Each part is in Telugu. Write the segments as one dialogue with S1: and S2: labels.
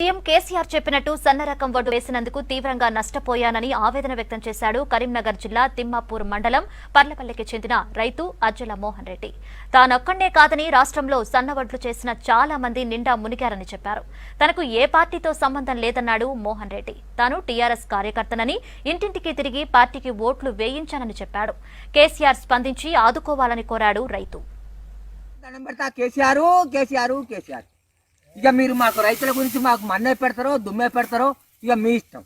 S1: సీఎం కేసీఆర్ చెప్పినట్టు సన్న రకం వడ్డు వేసినందుకు తీవ్రంగా నష్టపోయానని ఆవేదన వ్యక్తం చేశాడు కరీంనగర్ జిల్లా తిమ్మాపూర్ మండలం పర్లపల్లికి చెందిన రైతు అజ్జల మోహన్ రెడ్డి. తానొక్కడే కాదని రాష్ట్రంలో సన్న వడ్లు చేసిన చాలా మంది నిండా మునిగారని చెప్పారు. తనకు ఏ పార్టీతో సంబంధం లేదన్నాడు మోహన్ రెడ్డి. తాను టీఆర్ఎస్ కార్యకర్తనని, ఇంటింటికి తిరిగి పార్టీకి ఓట్లు వేయించానని చెప్పాడు. కేసీఆర్ స్పందించి ఆదుకోవాలని కోరాడు రైతు.
S2: ఇక మీరు మాకు రైతుల గురించి మాకు మన్నే పెడతారో దుమ్మే పెడతారో ఇక మీ ఇష్టం.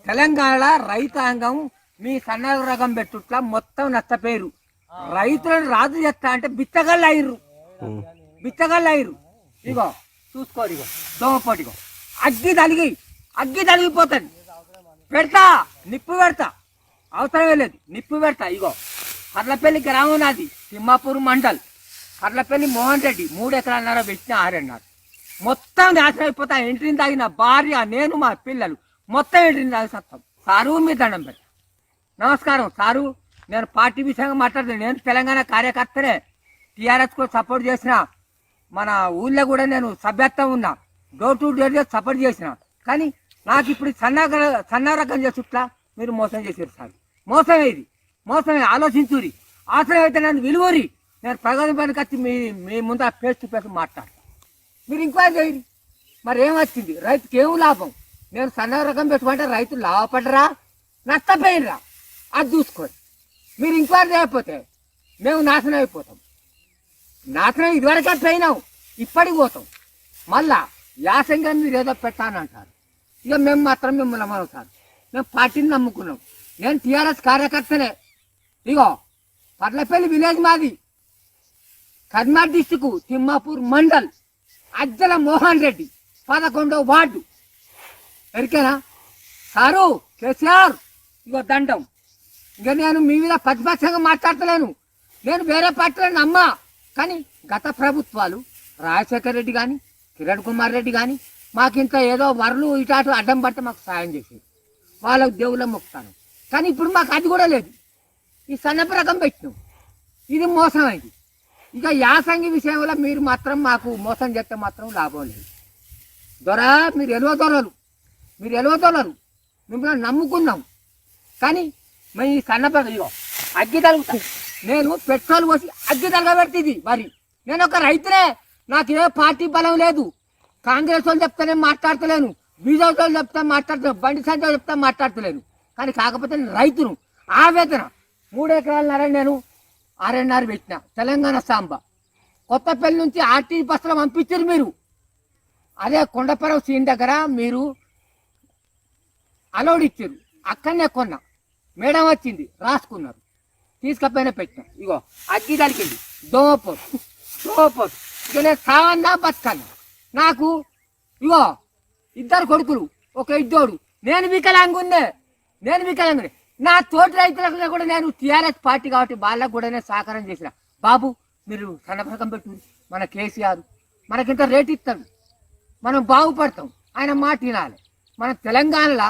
S2: తెలంగాణలో రైతాంగం మీ సన్న రకం పెట్టుట్లా మొత్తం నష్టపోయారు. రైతులను రాజు చేస్తా అంటే బిచ్చగళ్ళు అయ్యారు. ఇగో చూసుకోరు, ఇగో దోమపోటిగో అగ్గి తలిగిపోతుంది. నిప్పు పెడతా అవసరమే లేదు, నిప్పు పెడతా. ఇగో కర్లపల్లి గ్రామం నాది, తిమ్మాపూర్ మండల్. కర్లపల్లి మోహన్ రెడ్డి 3 ఎకరాలన్నర పెట్టిన 6 అన్నారు. మొత్తం నాశనం అయిపోతా. ఎంట్రీని తాగిన భార్య, నేను, మా పిల్లలు మొత్తం ఎంట్రీని తాగి సత్తాం. సారు మీ దండం పెట్ట. నమస్కారం సారు, నేను పార్టీ విషయంగా మాట్లాడుతున్నాను. నేను తెలంగాణ కార్యకర్తనే, టీఆర్ఎస్ కూడా సపోర్ట్ చేసిన. మన ఊళ్ళో కూడా నేను సభ్యత్వం ఉన్నా, డోర్ టు డోర్ సపోర్ట్ చేసిన. కానీ నాకు ఇప్పుడు సన్న రకం చేసుట్లా మీరు మోసం చేసారు సార్. మోసమే ఆలోచించురి. అవసరం అయితే నన్ను విలువరి. నేను ప్రగతి పనికి వచ్చి మీ ముందు ఫేస్ టు ఫేస్ మాట్లాడతాను. మీరు ఎంక్వైరీ చేయండి. మరి ఏమొచ్చింది? రైతుకి ఏం లాభం? నేను సన్న రకం పెట్టుకుంటే రైతులు లాభపడరా నష్టపోయినరా అది చూసుకోండి. మీరు ఎంక్వైరీ చేయకపోతే మేము నాశనం అయిపోతాం. నాశనం ఇదివరకే పోయినాం, ఇప్పటికి పోతాం. మళ్ళా యాసంగా మీరు ఏదో పెట్టానంటారు. ఇక మేము మాత్రం మిమ్మల్ని అమ్మవుతారు. మేము పార్టీని నమ్ముకున్నాం. నేను టీఆర్ఎస్ కార్యకర్తనే. ఇగో పర్లపల్లి విలేజ్ మాది, కర్నాటక డిస్టిక్, తిమ్మాపూర్ మండల్. అజ్జల మోహన్ రెడ్డి 11వ వార్డు. ఎరికేనా సారు? కేసీఆర్ ఇగో దండం. ఇక నేను మీ మీద ప్రతిపక్షంగా మాట్లాడతలేను. నేను వేరే పార్టీలను నమ్మా. కానీ గత ప్రభుత్వాలు రాజశేఖర్ రెడ్డి కానీ, కిరణ్ కుమార్ రెడ్డి కానీ మాకింత ఏదో వరలు ఇటాటు అడ్డం పడితే మాకు సాయం చేసేది. వాళ్ళకు దేవుళ్ళ మొక్కుతాను. కానీ ఇప్పుడు మాకు అది కూడా లేదు. ఈ సన్నపు రకం పెట్టినాం. ఇది మోసం అయింది. ఇక యాసంగి విషయంలో మీరు మాత్రం మాకు మోసం చేస్తే మాత్రం లాభం లేదు. మీరు ఎలువ దొరలు మిమ్మల్ని నమ్ముకున్నాం. కానీ మేము ఈ సన్నపగ ఇగో అగ్గి తలుగుతా. నేను పెట్రోల్ పోసి అగ్గి తలగబెడుతుంది మరి. నేను ఒక రైతునే, నాకు ఏ పార్టీ బలం లేదు. కాంగ్రెస్ వాళ్ళు చెప్తానే మాట్లాడతలేను, బీజేపీ వాళ్ళు చెప్తా మాట్లాడతలేను, బండి సంజయ్ చెప్తా మాట్లాడతలేను. కానీ కాకపోతే నేను రైతును. ఆవేదన 3 ఎకరాలన్నర నేను 6.5 పెట్టిన. తెలంగాణ సాంబ కొత్తపల్లి నుంచి ఆర్టీ బస్సులో పంపించారు మీరు. అదే కొండపరవ సీన్ దగ్గర మీరు అలౌడ్ ఇచ్చారు. అక్కడనే కొన్నా. మేడం వచ్చింది, రాసుకున్నారు, తీసుకపోయినా పెట్టినా. ఇగో అగ్గి తలికింది, దోమపోతు. ఇక నేను సావన్నా బతకన్నా. నాకు ఇగో 2 కొడుకులు, ఒక ఇద్దోడు. నేను వికలాంగునే. నా తోటి రైతులకు కూడా నేను టీఆర్ఎస్ పార్టీ కాబట్టి వాళ్ళకు కూడా నేను సహకారం చేసిన. బాబు మీరు సన్నపథకం పెట్టు, మన కేసీఆర్ మనకింత రేటు ఇస్తాడు, మనం బాగుపడతాం. ఆయన మాట వినాలి. మన తెలంగాణలో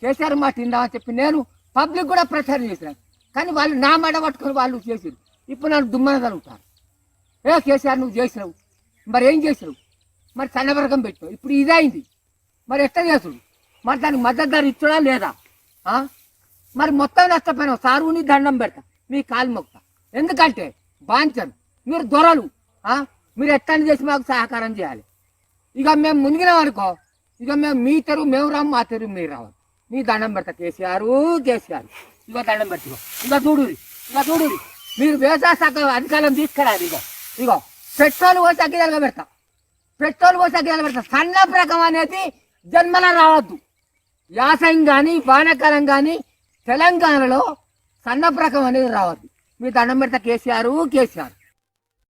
S2: కేసీఆర్ మాట విందామని చెప్పి నేను పబ్లిక్ కూడా ప్రచారం చేసినాను. కానీ వాళ్ళు నా మాట పట్టుకొని వాళ్ళు చేసారు. ఇప్పుడు నన్ను దుమ్మన కలుగుతారు. కేసీఆర్ నువ్వు చేసినావు, మరి ఏం చేసినావు? మరి సన్నపథకం పెట్టావు, ఇప్పుడు ఇదైంది. మరి ఎట్లా చేసుడు? మరి దానికి మద్దతు ధర ఇచ్చడా లేదా? మరి మొత్తం నష్టపోయినావు. సారుని దండం పెడతా, మీ కాలు మొక్తా. ఎందుకంటే బాంచను, మీరు దొరలు. మీరు ఎట్లా చేసి మాకు సహకారం చేయాలి. ఇక మేము మునిగినాం అనుకో, ఇక మేము మీ తెరువు మేము రాము, మా తెరువు మీరు రావాలి. మీ దండం పెడతా కేసీఆర్. ఇక దండం పెట్టుకో. ఇక చూడు మీరు వ్యవసాయ శాఖ అధికారం తీసుకురాలి. ఇగో పెట్రోల్ పోసి అగ్గిదలుగా పెడతా. సన్న రకం అనేది జన్మలో రావద్దు. యాసం కానీ వానాకాలం కానీ తెలంగాణలో సన్న రకం అనేది రావద్దు. మీ దండం పెడతా కేసీఆర్.